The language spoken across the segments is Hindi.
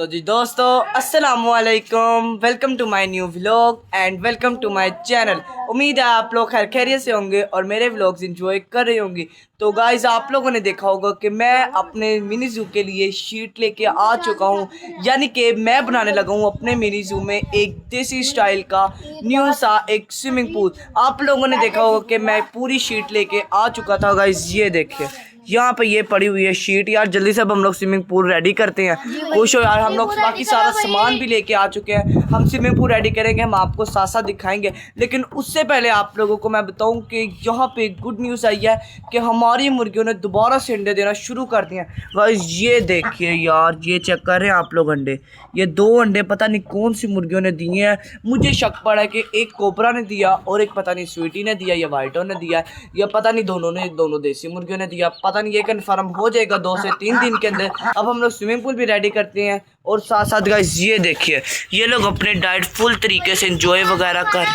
तो जी दोस्तों अस्सलामुअलैकुम, welcome to my new vlog and welcome to my channel. उम्मीद है आप लोग खैर खैरियत से होंगे और मेरे व्लॉग्स एंजॉय कर रहे होंगे। तो गाइस आप लोगों ने देखा होगा कि मैं अपने मिनी जू के लिए शीट लेके आ चुका हूँ, यानी कि मैं बनाने लगा हूँ अपने मिनी जू में एक देसी स्टाइल का न्यू सा एक स्विमिंग पूल। आप लोगों ने देखा होगा कि मैं पूरी शीट लेके आ चुका था। गाइस ये देखिए यहाँ पे ये पड़ी हुई है शीट। यार जल्दी से अब हम लोग स्विमिंग पूल रेडी करते हैं। खुश हो यार, हम लोग बाकी सारा सामान भी लेके आ चुके हैं। हम स्विमिंग पूल रेडी करेंगे, हम आपको साथ साथ दिखाएंगे। लेकिन उससे पहले आप लोगों को मैं बताऊं कि यहाँ पे गुड न्यूज़ आई है कि हमारी मुर्गियों ने दोबारा से अंडे देना शुरू कर दिए हैं। गाइस ये देखिए यार, ये चेक कर रहे हैं आप लोग अंडे। ये 2 अंडे पता नहीं कौन सी मुर्गियों ने दिए हैं। मुझे शक पड़ा है कि एक कोबरा ने दिया और एक पता नहीं स्वीटी ने दिया या वाइटो ने दिया या पता नहीं दोनों देसी मुर्गियों ने दिया। पता नहीं, ये कन्फर्म हो जाएगा 2 से 3 दिन के अंदर। अब हम लोग स्विमिंग पूल भी रेडी करते हैं और साथ साथ गाइस ये देखिए ये लोग अपने डाइट फुल तरीके से एंजॉय वगैरह कर।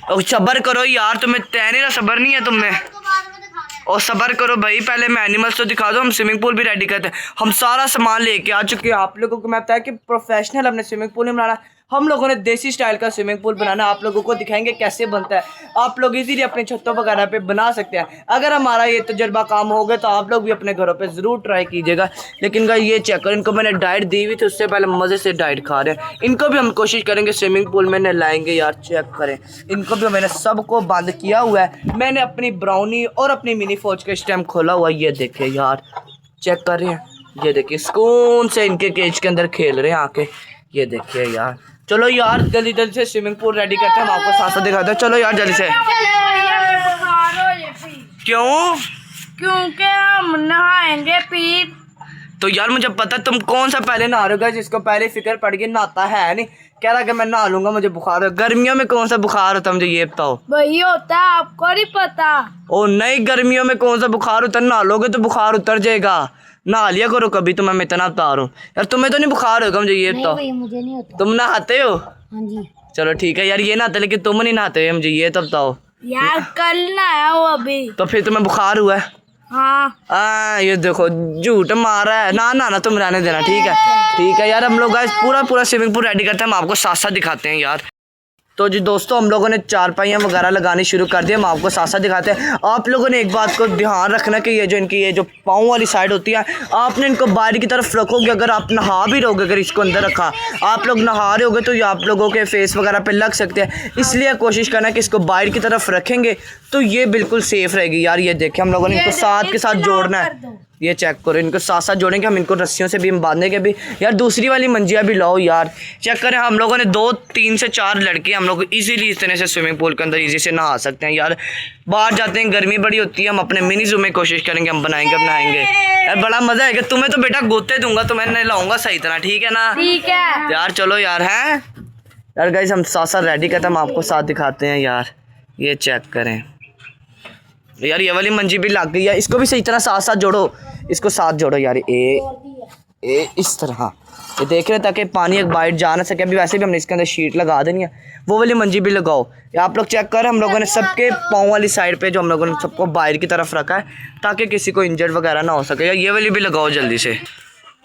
और सब्र करो यार, तुम्हें तैरने का सब्र नहीं है तुम्हें। और सब्र करो भाई, पहले मैं एनिमल्स तो दिखा दो। हम स्विमिंग पूल भी रेडी करते हैं, हम सारा सामान लेके आ चुके हैं। आप लोगों को मैं बताया कि प्रोफेशनल अपने स्विमिंग पूल में बनाना। हम लोगों ने देसी स्टाइल का स्विमिंग पूल बनाना, आप लोगों को दिखाएंगे कैसे बनता है। आप लोग इजीली अपने छतों वगैरह पे बना सकते हैं। अगर हमारा ये तजुर्बा काम हो गया तो आप लोग भी अपने घरों पे ज़रूर ट्राई कीजिएगा। लेकिन गाइस ये चेक करो, इनको मैंने डाइट दी हुई थी, उससे पहले मज़े से डाइट खा रहे हैं। इनको भी हम कोशिश करेंगे स्विमिंग पूल में नहलाएंगे। यार चेक करें, इनको भी मैंने सबको बंद किया हुआ है। मैंने अपनी ब्राउनी और अपनी मिनी फौज का स्टैम्प खोला हुआ है। ये देखिए यार, चेक कर रहे हैं, ये देखिए सुकून से इनके केज के अंदर खेल रहे हैं आके। ये देखिए यार, चलो यार जल्दी जल्दी से स्विमिंग पूल रेडी करते हैं, हम आपको साथ साथ दिखाते हैं। चलो यार जल्दी से। क्यों? क्योंकि हम नहाएंगे फिर। तो यार मुझे पता तुम कौन सा पहले नहा रहे हो। जिसको पहले फिक्र पड़ गई, नहाता है नहीं, कह रहा कि मैं नहा लूंगा, मुझे बुखार है। गर्मियों में कौन सा बुखार होता है मुझे ये बताओ। वही होता है, आपको नहीं पता। ओ नहीं, गर्मियों में कौन सा बुखार होता है, नहा लोगे तो बुखार उतर जाएगा। नहा लिया करो कभी, तो मैं इतना बता रहा हूँ। यार तुम्हें तो नहीं बुखार होगा मुझे ये बताओ। मुझे नहीं होता। तुम नहाते हो? हाँ जी। चलो ठीक है यार, ये नहाते लेकिन तुम नहीं नहाते हो, मुझे ये तो बताओ। यार कल नहाया हो अभी। तो फिर तुम्हें बुखार हुआ है? हाँ। ये देखो झूठ मार रहा है। ना तुम रहने देना, ठीक है यार। हम लोग गाइस पूरा स्विमिंग पूल रेडी करते हैं, हम आपको साथ साथ दिखाते हैं यार। तो जी दोस्तों हम लोगों ने चारपाइयाँ वगैरह लगानी शुरू कर दी, हम आपको साथ साथ दिखाते हैं। आप लोगों ने एक बात को ध्यान रखना कि ये जो पाँव वाली साइड होती है, आपने इनको बाहर की तरफ रखोगे। अगर आप नहा भी रहोगे, अगर इसको अंदर रखा, आप लोग नहा रहे होगे तो ये आप लोगों के फेस वगैरह पे लग सकते हैं। इसलिए कोशिश करना कि इसको बाहर की तरफ रखेंगे तो ये बिल्कुल सेफ रहेगी। यार ये देखिए, हम लोगों ने इनको साथ के साथ जोड़ना है। ये चेक करो, इनको साथ साथ जोड़ेंगे हम, इनको रस्सियों से भी हम बांधेंगे भी। यार दूसरी वाली मंजिया भी लाओ यार। चेक करें, हम लोगों ने 2, 3 से 4 लड़के हम लोग इजीली इस तरह से स्विमिंग पूल के अंदर इजी से नहा सकते हैं। यार बाहर जाते हैं, गर्मी बड़ी होती है, हम अपने मिनी जू में कोशिश करेंगे, हम बनाएंगे। यार बड़ा मजा आएगा। तुम्हें तो बेटा गोते दूंगा, तो मैं नहलाऊंगा सही तरह, ठीक है ना? ठीक है यार चलो यार। है यार गाइस, हम साथ साथ रेडी करते हैं, हम आपको साथ दिखाते हैं यार। ये चेक करें यार, ये वाली मंजी भी लग गई है, इसको भी सही तरह साथ साथ जोड़ो, इसको साथ जोड़ो यार। ए इस तरह ये देख रहे हैं, ताकि पानी एक बाइट जा ना सके। अभी वैसे भी हमने इसके अंदर शीट लगा देनी है, वो वाली मंजी भी लगाओ। आप लोग चेक करें, हम लोगों ने सबके पाँव वाली साइड पे जो हम लोगों ने सबको बाहर की तरफ रखा है ताकि किसी को इंजर्ड वगैरह ना हो सके। यार ये वाली भी लगाओ जल्दी से।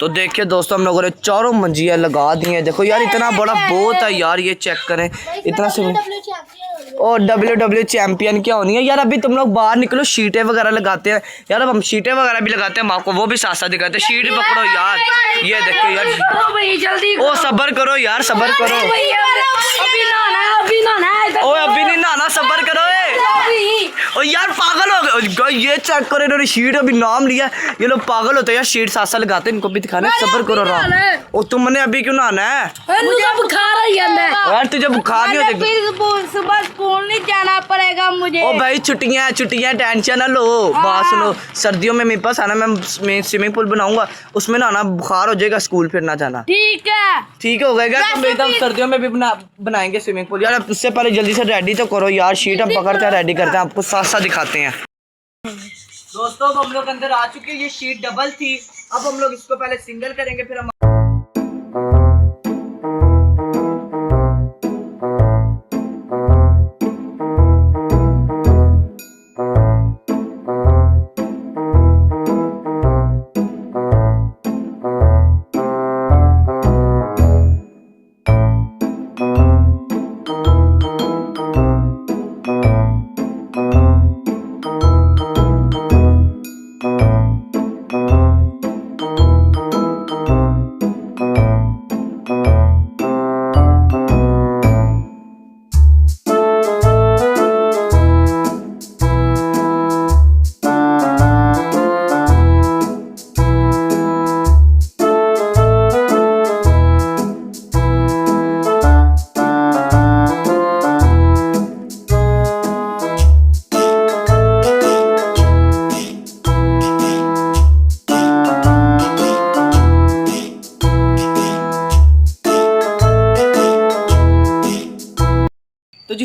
तो देखिए दोस्तों, हम लोगों ने चारों मंजियाँ लगा दी हैं। देखो यार इतना बड़ा बहुत है यार, ये चेक करें इतना से। और WWE चैंपियन क्या होनी है यार। अभी तुम लोग बाहर निकलो, शीटें वगैरह लगाते हैं यार। अब हम शीटें वगैरह भी लगाते हैं, हम आपको वो भी साथ साथ दिखाते हैं। शीट पकड़ो यार, ये देखो यार। जल्दी ओ सब्र करो यार, सब्र करो। अभी नहीं नहाना, सब्र करो। ओ यार पागल हो गए, ये चेक करो, इन्होंने शीट अभी नाम लिया। ये लोग पागल होते हैं यार, शीट साथ साथ लगाते हैं, इनको भी दिखाना। सब्र करो ओ तुमने अभी क्यों नहाना है? मुझे बुखार यार तुझे बुखार नहीं होती? सुबह स्कूल नहीं जाना पड़ेगा मुझे। ओ भाई छुट्टियां टेंशन ना लो। बात सुनो, सर्दियों में मेरे पास आना, मैं स्विमिंग पूल बनाऊंगा, उसमें नहाना, बुखार हो जाएगा, स्कूल फिर ना जाना। ठीक हो गएगा। तो एकदम सर्दियों में भी बनाएंगे स्विमिंग पूल। यार उससे पहले जल्दी से रेडी तो करो यार, शीट हम पकड़ते हैं, रेडी करते हैं, आपको साथ साथ दिखाते हैं। दोस्तों अब हम लोग अंदर आ चुके हैं। ये शीट डबल थी, अब हम लोग इसको पहले सिंगल करेंगे, फिर हम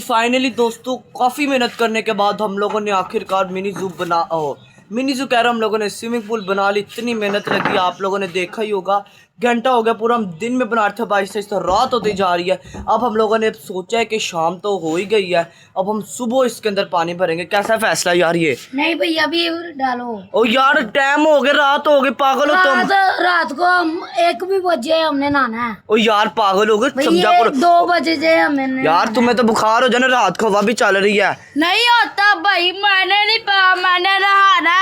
फाइनली दोस्तों काफ़ी मेहनत करने के बाद हम लोगों ने आखिरकार मिनी जू कह रहा हम लोगों ने स्विमिंग पूल बना ली। इतनी मेहनत लगी, आप लोगों ने देखा ही होगा, घंटा हो गया पूरा, हम दिन में बना रहे थे, बाईस से रात होती जा रही है। अब हम लोगों ने सोचा है कि शाम तो हो ही गई है, अब हम सुबह इसके अंदर पानी भरेंगे। कैसा फैसला यार ये? नहीं भैया अभी डालो। ओ यार टाइम हो गया, रात हो गई, पागल हो तुम। रात को हम 1 भी बजे हमने नहाना है। ओ यार पागल हो गए, समझा करो। 2 बजे से हमने यार तुम्हें तो बुखार हो जाना, रात को हवा भी चल रही है। नहीं होता भाई, मैंने नहीं पा, मैंने नहाना।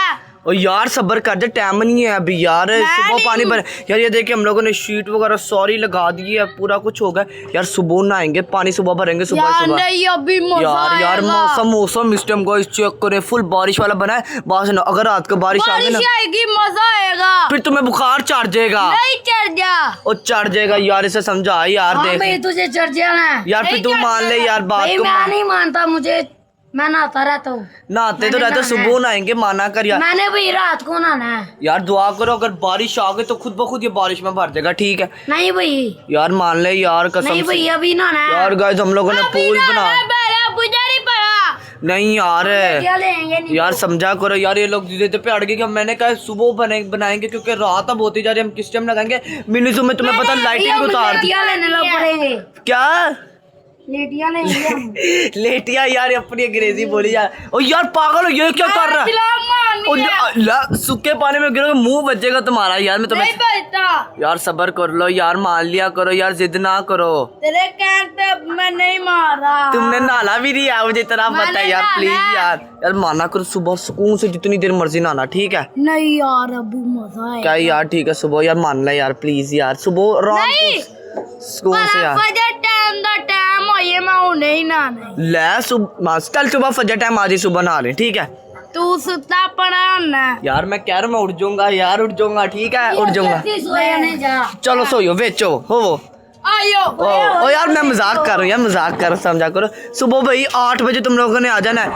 ओ यार सब्र कर दे, टाइम नहीं है अभी यार, सुबह पानी भर। यार ये देखिए हम लोगों ने शीट वगैरह सॉरी लगा दी है, पूरा कुछ हो गया यार। सुबह नहाएंगे, पानी सुबह भरेंगे, सुबह नहीं अभी यार मौसम इस टाइम को चेक करे, फुल बारिश वाला बना है। बस ना, अगर रात को बारिश आ गई ना आएगी, मजा आएगा, फिर तुम्हें बुखार चढ़ जाएगा। नहीं चढ़ जा, ओ चढ़ जाएगा यार, इसे समझा यार। देख तुझे चढ़ जाना यार, फिर तू मान ले यार बात को। मैं नहीं मानता, मुझे मैं नहाता रहता हूँ। नहाते तो रहते, सुबह नहाएंगे, माना कर यार। मैंने भी रात को नहाना है यार। दुआ करो अगर बारिश आ गई तो खुद ब खुद ये बारिश में भर जाएगा, ठीक है? नहीं भाई यार मान ले यार, कसम नहीं भाई अभी नहाना है यार। गाइस हम लोगों ने पूल बना नहीं यार यार, समझा करो यार। ये लोग जिद पे अड़ गए कि मैंने कहा सुबह बनाएंगे क्योंकि रात अब होती जा रही है, हम किस टाइम लगाएंगे। मिनी में तुम्हें पता लाइटिंग उतार क्या लेटिया नहीं लेटिया यार, अपनी अंग्रेजी बोली यार। ओ यार पागल हो, ये क्या कर रहा है? सूखे पानी में गिरोगे, मुंह बचेगा तुम्हारा यार। मैं तुम्हें यार सब्र कर लो यार, मान लिया करो यार, जिद ना करो। तेरे कहने पे मैं नहीं मारा। तुमने नहाना भी नहीं है, मुझे तरह पता है यार। प्लीज यार माना करो, सुबह सुकून से जितनी देर मर्जी नहाना, ठीक है? नहीं यार अभी मजा है क्या यार, ठीक है सुबह यार, मान ले यार प्लीज यार, सुबह रात सुकून से यार। टाइम हो ये मैं नहीं नहाना ले चल सुबह फजर टाइम आज ही सुबह नहा ले, ठीक है? तू सुता पड़ा ना यार। मैं कह रहा हूँ मैं उठ जाऊंगा यार, उठ जाऊंगा, ठीक है? उठ जाऊंगा, चलो सोयो बेचो हो आयो। ओ यार मैं मजाक कर रहा हूँ यार, मजाक कर, समझा करो। सुबह भाई 8 बजे तुम लोगों ने आ जाना है।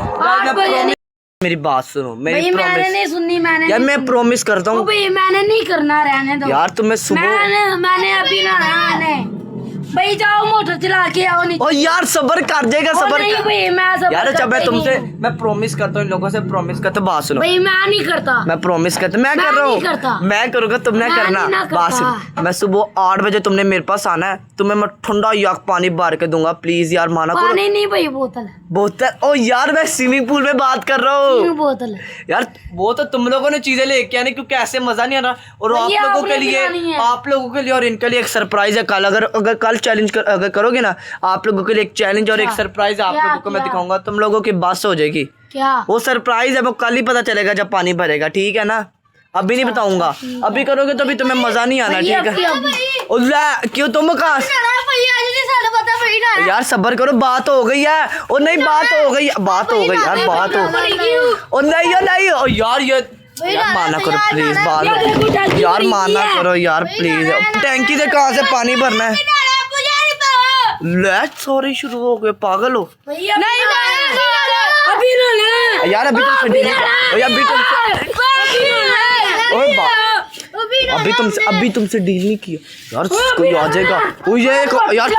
मेरी बात सुनो, मेरी मैंने नहीं सुननी, मैंने यार मैं प्रॉमिस करता हूँ मैंने नहीं करना, रहने दो यार। तुम्हें सुबह मैंने अभी ना भाई जाओ, मोटर चला के आओ नीचे। ओ यार सब्र कर जाएगा, सब्र नहीं भाई मैं सब्र यार। अच्छा मैं प्रॉमिस करता हूँ इन लोगों से, प्रॉमिस करता। बात सुनो भाई, मैं नहीं करता, मैं प्रॉमिस करता, मैं कर रहा हूँ, मैं करूँगा, तुमने करना। बात मैं सुबह 8 बजे तुमने मेरे पास आना है, तुम्हें मैं ठंडा याक पानी भर के दूंगा, प्लीज यार माना करो। पानी नहीं भाई, बोतल ओ यार मैं स्विमिंग पूल में बात कर रहा हूँ। बोतल यार वो तो तुम लोगों ने चीजें लेके आनी, क्योंकि ऐसे मजा नहीं आ रहा। और आप लोगों के लिए और इनके लिए एक सरप्राइज है कल। अगर कल चैलेंज अगर करोगे ना, आप लोगों के लिए एक चैलेंज और एक सरप्राइज आप लोगों को मैं दिखाऊंगा। तुम लोगों की बस हो जाएगी। क्या वो सरप्राइज है? वो कल ही पता चलेगा जब पानी भरेगा, ठीक है ना? अभी नहीं बताऊंगा, अभी करोगे तो भी तुम्हें मजा नहीं आना, ठीक है? क्यों तुम कहा यार, सब्र करो, बात हो गई है। ओ नहीं बात हो गई यार, बात हो ओ नहीं ओ यार ये माना करो प्लीज, बात यार माना करो यार प्लीज। टैंकी से कहाँ से पानी भरना है? लेट सॉरी शुरू हो गए, पागल हो अभी ना यार। अभी तुमसे डील नहीं किया यार, कोई आ जाएगा। यार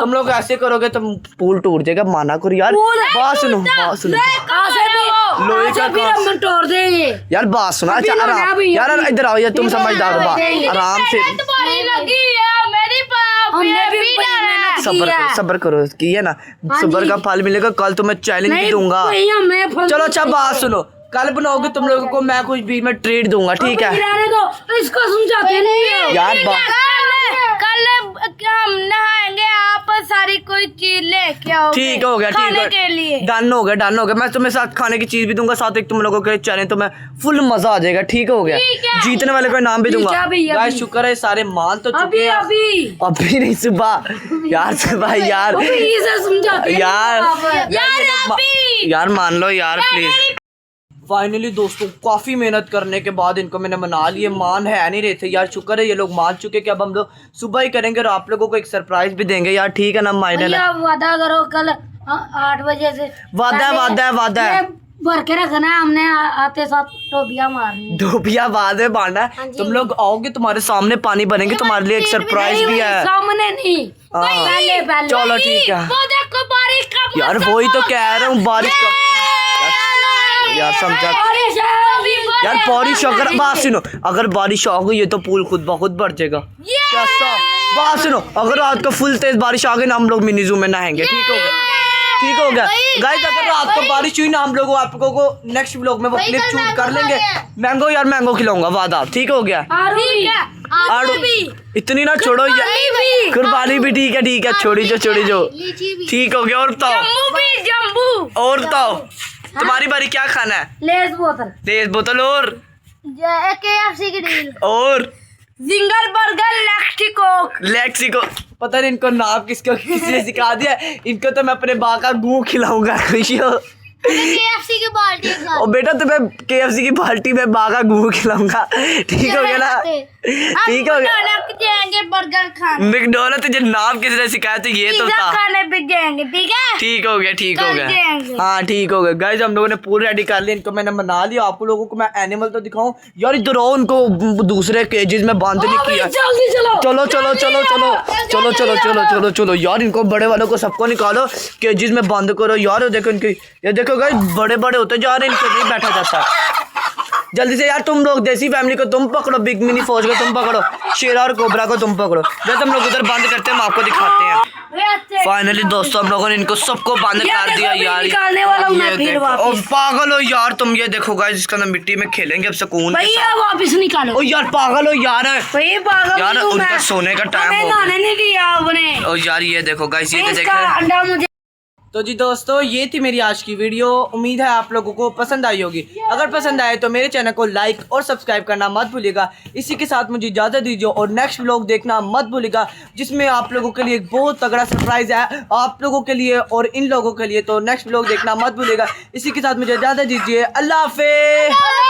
तुम लोग ऐसे करोगे तो पूल टूट जाएगा, माना करो यार। बात सुनो लोहे का तोड़ देंगे यार, बात सुनो। अच्छा आराम यार, इधर आओ यार, तुम समझदार हो, आराम से सब्र करो की है ना, सब्र का फल मिलेगा। कल तो मैं चैलेंज भी दूंगा। चलो अच्छा बात सुनो, कल बनाओगे तुम लोगों को मैं कुछ भी मैं ट्रीट दूंगा, ठीक है? इसको समझाते नहीं यार कल हम नहाएंगे, आप सारी कोई चीज लेके आओ, ठीक हो गया, ठीक है, डन हो गया। मैं तुम्हें साथ खाने की चीज भी दूंगा, साथ एक तुम लोगों के चैलेंज तो मैं फुल मजा आ जाएगा, ठीक हो गया? जीतने वाले को इनाम भी दूंगा। गाइस शुक्र है सारे मान तो चुके हैं। अभी नहीं, सुबह यार यार मान लो यार प्लीज। फाइनली दोस्तों काफी मेहनत करने के बाद इनको मैंने मना लिए, मान है नहीं रहे थे यार। शुक्र है ये लोग मान चुके कि अब हम लोग सुबह ही करेंगे और आप लोगों को एक सरप्राइज भी देंगे यार, ठीक है ना? माइनल वादा करो कल 8 बजे से। वादा है भर के रखना है हमने, आते साथ टोपिया मारनी। टोपिया बाद में मारना है। तुम लोग आओगे, तुम्हारे सामने पानी भरेंगे, तुम्हारे लिए एक सरप्राइज भी है। सामने नहीं, पहले। चलो ठीक है। वो देखो बारिश का यार वही तो कह रहा हूँ, बारिश का यार समझा यार। बारिश अगर बात सुनो, अगर बारिश आ गई है तो पूल खुद ब खुद भर जाएगा। कैसा? बात सुनो, अगर रात को फुल तेज बारिश आ गई ना, हम लोग मिनी जू में नहाएंगे। ठीक हो गया? ठीक हो गया गाइस। अगर रात को बारिश हुई ना, हम लोग आपको को नेक्स्ट व्लॉग में वो क्लिप शूट कर लेंगे। मैंगो यार, मैंगो खिलाऊंगा, वादा। ठीक हो गया? आड़ू इतनी ना छोड़ो यार, कुर्बानी भी ठीक है, ठीक है, छोड़ी जो छोड़ी जो। ठीक हो गया। और बताओ, और बताओ तुम्हारी बारी, क्या खाना है? लेस बोतल, तेज बोतल और KFC की डील और जिंगर बर्गर लेक्सिको। पता नहीं इनको नाम किसने सिखा दिया। इनको तो मैं अपने बा का गू खिलाऊंगा। खुशियों KFC की बाल्टी और बेटा तुम्हें KFC की बाल्टी में बा का गू खिलाऊंगा। ठीक हो गया ना? ठीक हो गया। जाएंगे बर्गर खाने, मैकडॉनल्ड तुझे नाम किसने सिखाया? तो ये तो था। खाने पे जाएंगे। ठीक है, ठीक हो गया, ठीक हो गया। जाएंगे। हाँ ठीक हो गया गाइस, हम लोगों ने पूल रेडी कर लिया। इनको मैंने बना लिया। आप लोगों को मैं एनिमल तो दिखाऊं यार। इधर आओ, उनको दूसरे केजेस में बांध नहीं किया। जल्दी चलो चलो चलो चलो चलो चलो चलो चलो चलो चलो यार। इनको बड़े वालों को सबको निकालो, केजेस में बंद करो यार। देखो इनकी, ये देखो गाइस, बड़े बड़े होते जा रहे हैं, इनके नहीं बैठा जाता। जल्दी से यार तुम लोग देसी फैमिली को तुम पकड़ो, बिग मिनी फौज को तुम पकड़ो, शेरा और कोबरा को तुम पकड़ो। जैसे हम लोग उधर बंद करते हैं, हम आपको दिखाते हैं। फाइनली दोस्तों, हम लोगों ने इनको सबको बंद कर दिया यार। निकालने वाला हूं मैं फिर वापस। और पागल हो यार तुम, ये देखो गाइस, इसके अंदर मिट्टी में खेलेंगे अब सुकून के साथ। वापस निकालो। ओ यार पागल हो यार, भाई पागल यार उनका सोने का टाइम हो नहाने नहीं दिया आपने। गया। ओ यार ये देखो गाइस, ये इसका देखो। अंडा मुझे। तो जी दोस्तों, ये थी मेरी आज की वीडियो। उम्मीद है आप लोगों को पसंद आई होगी। अगर पसंद आए तो मेरे चैनल को लाइक और सब्सक्राइब करना मत भूलिएगा। इसी के साथ मुझे इजाज़त दीजिए और नेक्स्ट व्लॉग देखना मत भूलिएगा, जिसमें आप लोगों के लिए एक बहुत तगड़ा सरप्राइज है आप लोगों के लिए और इन लोगों के लिए। तो नेक्स्ट व्लॉग देखना मत भूलिएगा। इसी के साथ मुझे इजाज़त दीजिए। अल्लाह हाफिज़।